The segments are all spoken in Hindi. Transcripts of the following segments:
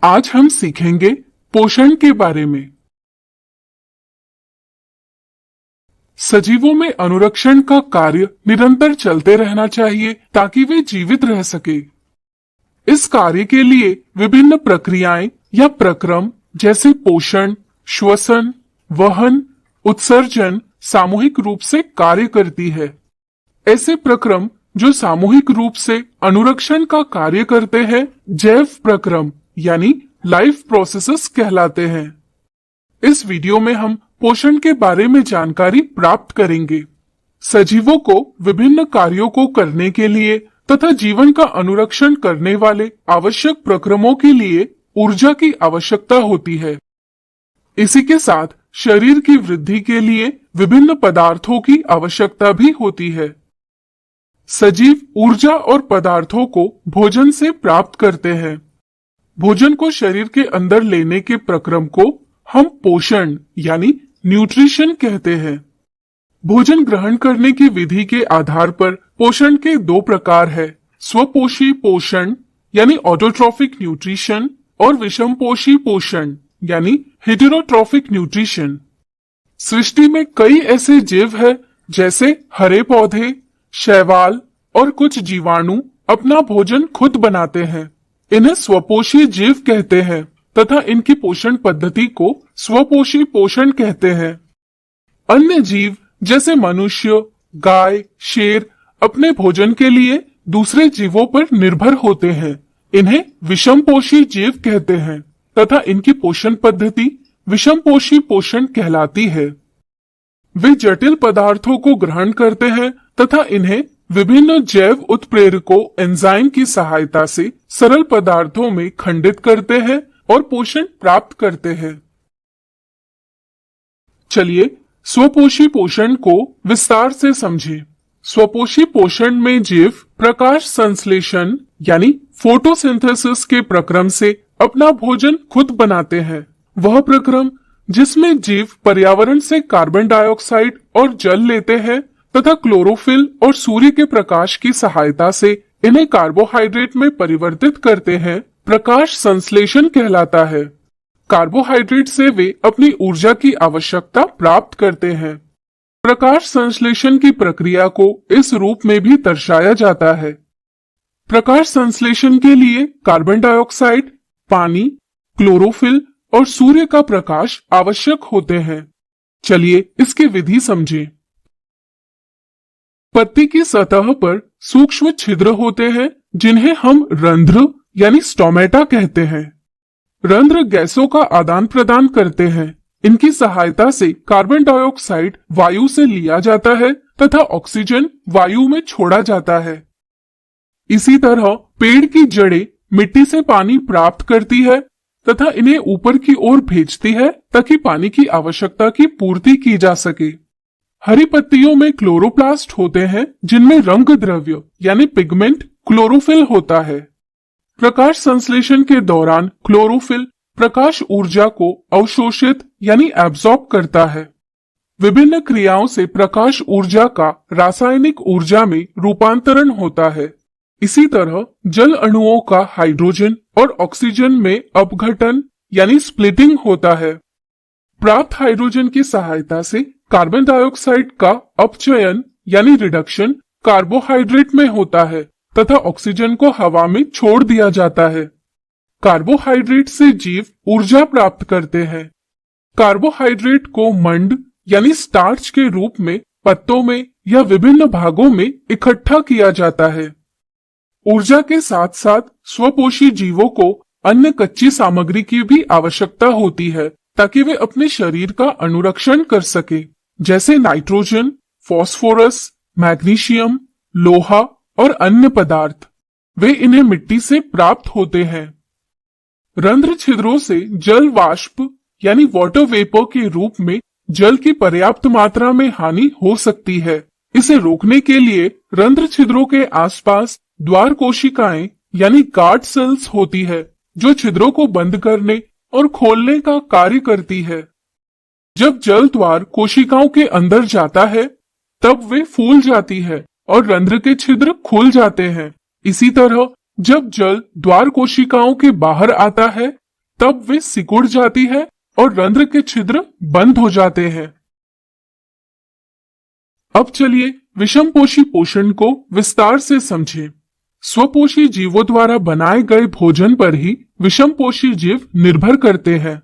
आज हम सीखेंगे पोषण के बारे में। सजीवों में अनुरक्षण का कार्य निरंतर चलते रहना चाहिए ताकि वे जीवित रह सके। इस कार्य के लिए विभिन्न प्रक्रियाएं या प्रक्रम जैसे पोषण, श्वसन, वहन, उत्सर्जन सामूहिक रूप से कार्य करती है। ऐसे प्रक्रम जो सामूहिक रूप से अनुरक्षण का कार्य करते हैं जैव प्रक्रम यानी लाइफ प्रोसेसेस कहलाते हैं। इस वीडियो में हम पोषण के बारे में जानकारी प्राप्त करेंगे। सजीवों को विभिन्न कार्यों को करने के लिए तथा जीवन का अनुरक्षण करने वाले आवश्यक प्रक्रमों के लिए ऊर्जा की आवश्यकता होती है। इसी के साथ शरीर की वृद्धि के लिए विभिन्न पदार्थों की आवश्यकता भी होती है। सजीव ऊर्जा और पदार्थों को भोजन से प्राप्त करते हैं। भोजन को शरीर के अंदर लेने के प्रक्रम को हम पोषण यानी न्यूट्रिशन कहते हैं। भोजन ग्रहण करने की विधि के आधार पर पोषण के दो प्रकार है, स्वपोषी पोषण यानी ऑटोट्रॉफिक न्यूट्रिशन और विषमपोषी पोषण यानी हेटेरोट्रॉफिक न्यूट्रिशन। सृष्टि में कई ऐसे जीव हैं जैसे हरे पौधे, शैवाल और कुछ जीवाणु अपना भोजन खुद बनाते हैं। इन्हें स्वपोषी जीव कहते हैं तथा इनकी पोषण पद्धति को स्वपोषी पोषण कहते हैं। अन्य जीव जैसे मनुष्य, गाय, शेर अपने भोजन के लिए दूसरे जीवों पर निर्भर होते हैं। इन्हें विषमपोषी जीव कहते हैं तथा इनकी पोषण पद्धति विषमपोषी पोषण कहलाती है। वे जटिल पदार्थों को ग्रहण करते हैं तथा इन्हें विभिन्न जैव उत्प्रेरकों एंजाइम की सहायता से सरल पदार्थों में खंडित करते हैं और पोषण प्राप्त करते हैं। चलिए स्वपोषी पोषण को विस्तार से समझें। स्वपोषी पोषण में जीव प्रकाश संश्लेषण यानी फोटोसिंथेसिस के प्रक्रम से अपना भोजन खुद बनाते हैं। वह प्रक्रम जिसमें जीव पर्यावरण से कार्बन डाइऑक्साइड और जल लेते हैं तथा क्लोरोफिल और सूर्य के प्रकाश की सहायता से इन्हें कार्बोहाइड्रेट में परिवर्तित करते हैं, प्रकाश संश्लेषण कहलाता है। कार्बोहाइड्रेट से वे अपनी ऊर्जा की आवश्यकता प्राप्त करते हैं। प्रकाश संश्लेषण की प्रक्रिया को इस रूप में भी दर्शाया जाता है। प्रकाश संश्लेषण के लिए कार्बन डाइऑक्साइड, पानी, क्लोरोफिल और सूर्य का प्रकाश आवश्यक होते हैं। चलिए इसकी विधि समझें। पत्ती की सतह पर सूक्ष्म छिद्र होते हैं जिन्हें हम रंध्र यानी स्टोमेटा कहते हैं। रंध्र गैसों का आदान प्रदान करते हैं। इनकी सहायता से कार्बन डाइऑक्साइड वायु से लिया जाता है तथा ऑक्सीजन वायु में छोड़ा जाता है। इसी तरह पेड़ की जड़ें मिट्टी से पानी प्राप्त करती है तथा इन्हें ऊपर की ओर भेजती है ताकि पानी की आवश्यकता की पूर्ति की जा सके। हरी पत्तियों में क्लोरोप्लास्ट होते हैं जिनमें रंग द्रव्य यानी पिगमेंट क्लोरोफिल होता है। प्रकाश संश्लेषण के दौरान क्लोरोफिल प्रकाश ऊर्जा को अवशोषित यानी एब्जॉर्ब करता है। विभिन्न क्रियाओं से प्रकाश ऊर्जा का रासायनिक ऊर्जा में रूपांतरण होता है। इसी तरह जल अणुओं का हाइड्रोजन और ऑक्सीजन में अपघटन यानी स्प्लिटिंग होता है। प्राप्त हाइड्रोजन की सहायता से कार्बन डाइऑक्साइड का अपचयन यानी रिडक्शन कार्बोहाइड्रेट में होता है तथा ऑक्सीजन को हवा में छोड़ दिया जाता है। कार्बोहाइड्रेट से जीव ऊर्जा प्राप्त करते हैं। कार्बोहाइड्रेट को मंड यानी स्टार्च के रूप में पत्तों में या विभिन्न भागों में इकट्ठा किया जाता है। ऊर्जा के साथ साथ स्वपोषी जीवों को अन्य कच्ची सामग्री की भी आवश्यकता होती है ताकि वे अपने शरीर का अनुरक्षण कर सके, जैसे नाइट्रोजन, फास्फोरस, मैग्नीशियम, लोहा और अन्य पदार्थ। वे इन्हें मिट्टी से प्राप्त होते हैं। रंध्र छिद्रों से जल वाष्प यानी वाटर वेपर के रूप में जल की पर्याप्त मात्रा में हानि हो सकती है। इसे रोकने के लिए रंध्र छिद्रों के आसपास द्वार कोशिकाएं यानी गार्ड सेल्स होती है जो छिद्रों को बंद करने और खोलने का कार्य करती है। जब जल द्वार कोशिकाओं के अंदर जाता है तब वे फूल जाती है और रंध्र के छिद्र खुल जाते हैं। इसी तरह जब जल द्वार कोशिकाओं के बाहर आता है तब वे सिकुड़ जाती है और रंध्र के छिद्र बंद हो जाते हैं। अब चलिए विषमपोषी पोषण को विस्तार से समझें। स्वपोषी जीवों द्वारा बनाए गए भोजन पर ही विषमपोषी जीव निर्भर करते हैं।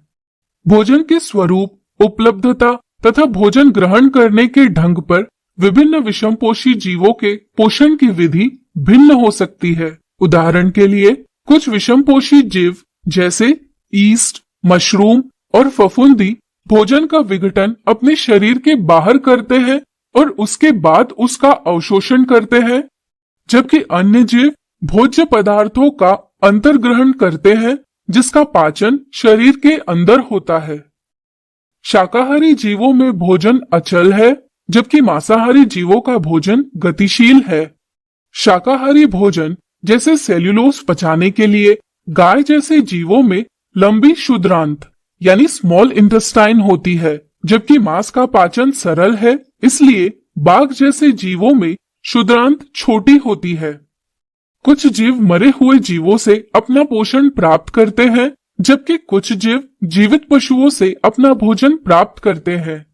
भोजन के स्वरूप, उपलब्धता तथा भोजन ग्रहण करने के ढंग पर विभिन्न विषमपोषी जीवों के पोषण की विधि भिन्न हो सकती है। उदाहरण के लिए कुछ विषमपोषी जीव जैसे ईस्ट, मशरूम और फफूंदी भोजन का विघटन अपने शरीर के बाहर करते हैं और उसके बाद उसका अवशोषण करते हैं, जबकि अन्य जीव भोज्य पदार्थों का अंतर्ग्रहण करते हैं जिसका पाचन शरीर के अंदर होता है। शाकाहारी जीवों में भोजन अचल है, जबकि मांसाहारी जीवों का भोजन गतिशील है। शाकाहारी भोजन जैसे सेल्यूलोज पचाने के लिए गाय जैसे जीवों में लंबी क्षुद्रांत यानी स्मॉल इंटेस्टाइन होती है, जबकि मांस का पाचन सरल है, इसलिए बाघ जैसे जीवों में क्षुद्रांत छोटी होती है। कुछ जीव मरे हुए जीवों से अपना पोषण प्राप्त करते हैं, जबकि कुछ जीव जीवित पशुओं से अपना भोजन प्राप्त करते हैं।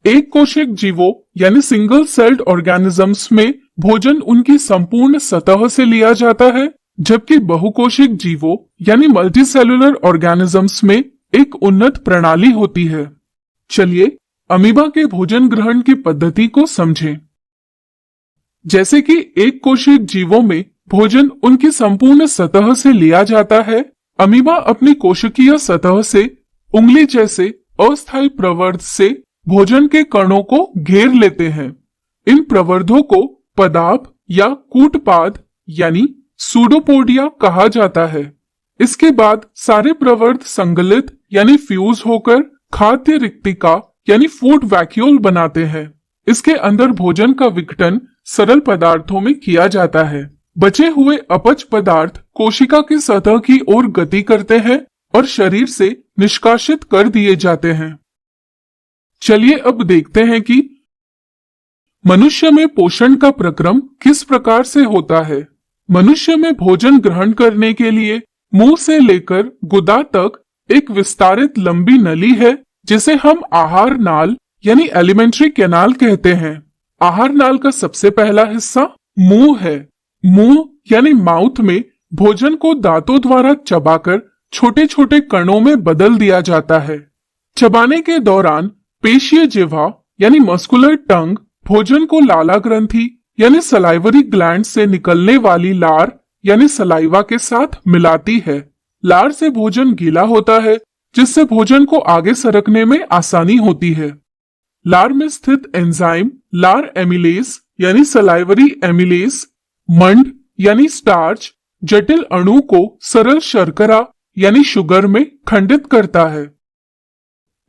एक कोशिक जीवों यानी सिंगल सेल्ड ऑर्गेनिजम्स में भोजन उनकी संपूर्ण सतह से लिया जाता है, जबकि बहुकोशिक जीवों यानी मल्टीसेलुलर ऑर्गेनिजम्स में एक उन्नत प्रणाली होती है। चलिए अमीबा के भोजन ग्रहण की पद्धति को समझें। जैसे कि एक कोशिक जीवों में भोजन उनकी संपूर्ण सतह से लिया जाता है, अमीबा अपनी कोशिकीय सतह से उंगली जैसे अस्थायी प्रवर्ध से भोजन के कणों को घेर लेते हैं। इन प्रवर्धों को पदाप या कूटपाद यानी सूडोपोडिया कहा जाता है। इसके बाद सारे प्रवर्ध संगलित यानी फ्यूज होकर खाद्य रिक्तिका यानी फूड वैक्यूल बनाते हैं। इसके अंदर भोजन का विघटन सरल पदार्थों में किया जाता है। बचे हुए अपच पदार्थ कोशिका की सतह की ओर गति करते हैं और शरीर से निष्कासित कर दिए जाते हैं। चलिए अब देखते हैं कि मनुष्य में पोषण का प्रक्रम किस प्रकार से होता है। मनुष्य में भोजन ग्रहण करने के लिए मुंह से लेकर गुदा तक एक विस्तारित लंबी नली है, जिसे हम आहार नाल यानी एलिमेंट्री कैनाल कहते हैं। आहार नाल का सबसे पहला हिस्सा मुंह है। मुंह यानी माउथ में भोजन को दांतों द्वारा चबाकर छोटे छोटे कणों में बदल दिया जाता है। चबाने के दौरान पेशीय जिह्वा यानी मस्कुलर टंग भोजन को लाला ग्रंथि यानी सलाइवरी ग्लैंड से निकलने वाली लार यानी सलाइवा के साथ मिलाती है। लार से भोजन गीला होता है, जिससे भोजन को आगे सरकने में आसानी होती है। लार में स्थित एंजाइम लार एमिलेज यानी सलाइवरी एमिलेज मंड यानी स्टार्च जटिल अणु को सरल शर्करा यानी शुगर में खंडित करता है।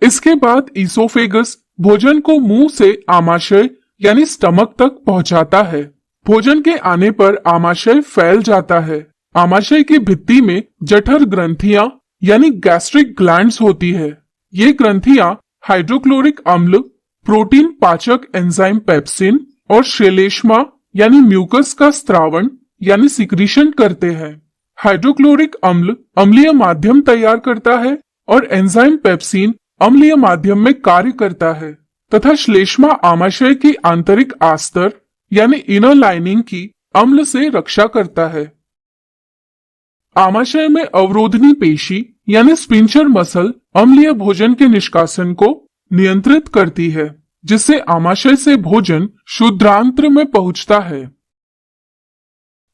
इसके बाद ईसोफेगस भोजन को मुंह से आमाशय यानी स्टमक तक पहुंचाता है। भोजन के आने पर आमाशय फैल जाता है। आमाशय की भित्ति में जठर ग्रंथियां यानी गैस्ट्रिक ग्लैंड्स होती है। ये ग्रंथियां हाइड्रोक्लोरिक अम्ल, प्रोटीन पाचक एंजाइम पेप्सिन और श्लेष्मा यानी म्यूकस का स्त्रावण यानी सिक्रीशन करते हैं। हाइड्रोक्लोरिक अम्ल अम्लीय माध्यम तैयार करता है और एंजाइम पेप्सिन अम्लीय माध्यम में कार्य करता है तथा श्लेष्मा आमाशय की आंतरिक आस्तर यानी इनर लाइनिंग की अम्ल से रक्षा करता है। आमाशय में अवरोधनी पेशी यानी स्पिंचर मसल अम्लीय भोजन के निष्कासन को नियंत्रित करती है, जिससे आमाशय से भोजन क्षुद्रांत्र में पहुंचता है।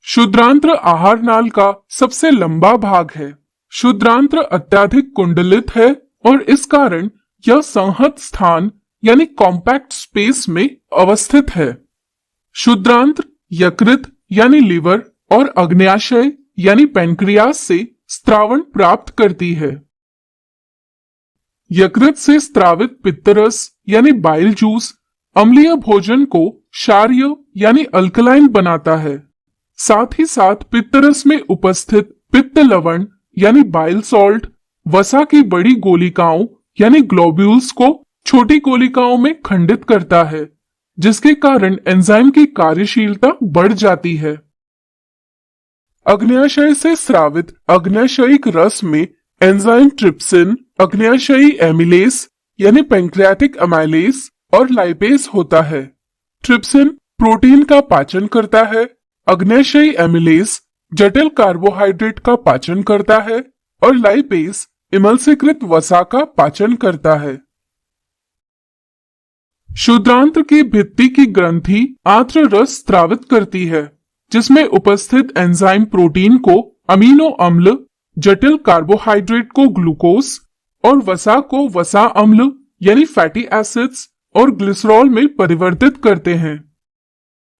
क्षुद्रांत्र आहार नाल का सबसे लंबा भाग है। क्षुद्रांत्र अत्यधिक कुंडलित है और इस कारण यह संहत स्थान यानी कॉम्पैक्ट स्पेस में अवस्थित है। क्षुद्रांत्र यकृत यानी लिवर और अग्न्याशय यानी पैंक्रियास से स्त्रावण प्राप्त करती है। यकृत से स्त्रावित पित्तरस यानी बाइल जूस अम्लीय भोजन को क्षारीय यानी अल्कलाइन बनाता है। साथ ही साथ पित्तरस में उपस्थित पित्त लवण यानी बाइल सॉल्ट वसा की बड़ी गोलिकाओं यानी ग्लोब्यूल्स को छोटी गोलिकाओं में खंडित करता है, जिसके कारण एंजाइम की कार्यशीलता बढ़ जाती है। अग्न्याशय से स्रावित अग्न्याशयिक रस में एंजाइम ट्रिप्सिन अग्न्याशयी एमिलेस यानी पैंक्रियाटिक अमाइलेस और लाइपेज होता है। ट्रिप्सिन प्रोटीन का पाचन करता है, अग्न्याशयी एमिलेस जटिल कार्बोहाइड्रेट का पाचन करता है और लाइपेज इमल्सीकृत वसा का पाचन करता है। शुद्रांत्र की भित्ति की ग्रंथि आंत्र रस स्रावित करती है, जिसमें उपस्थित एंजाइम प्रोटीन को अमीनो अम्ल, जटिल कार्बोहाइड्रेट को ग्लूकोज और वसा को वसा अम्ल यानी फैटी एसिड्स और ग्लिसरॉल में परिवर्तित करते हैं।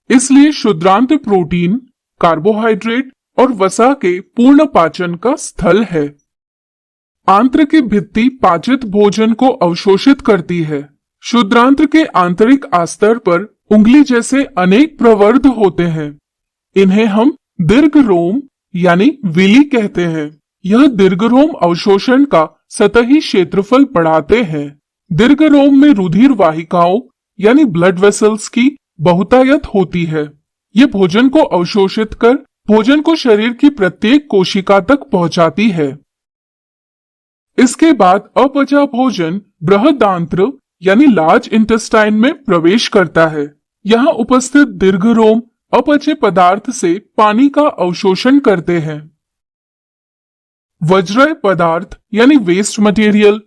इसलिए शुद्रांत्र प्रोटीन, कार्बोहाइड्रेट और वसा के पूर्ण पाचन का स्थल है। आंत्र की भित्ति पाचित भोजन को अवशोषित करती है। शुद्रांत्र के आंतरिक आस्तर पर उंगली जैसे अनेक प्रवर्ध होते हैं। इन्हें हम दीर्घ रोम यानी विली कहते हैं। यह दीर्घ रोम अवशोषण का सतही क्षेत्रफल बढ़ाते हैं। दीर्घ रोम में रुधिर वाहिकाओं यानी ब्लड वेसल्स की बहुतायत होती है। ये भोजन को अवशोषित कर भोजन को शरीर की प्रत्येक कोशिका तक पहुंचाती है। इसके बाद अपचा भोजन बृहदांत्र यानी लार्ज इंटेस्टाइन में प्रवेश करता है। यहाँ उपस्थित दीर्घ रोम अपचे पदार्थ से पानी का अवशोषण करते हैं। वज्रय पदार्थ यानी वेस्ट मटेरियल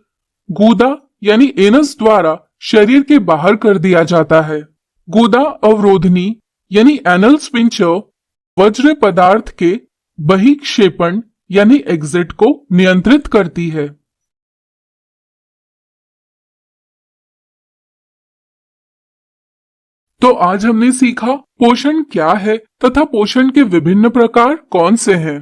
गूदा यानी एनस द्वारा शरीर के बाहर कर दिया जाता है। गूदा अवरोधनी यानी एनल स्पिंचर वज्र पदार्थ के बहिक्षेपण यानी एग्जिट को नियंत्रित करती है। तो आज हमने सीखा पोषण क्या है तथा पोषण के विभिन्न प्रकार कौन से हैं।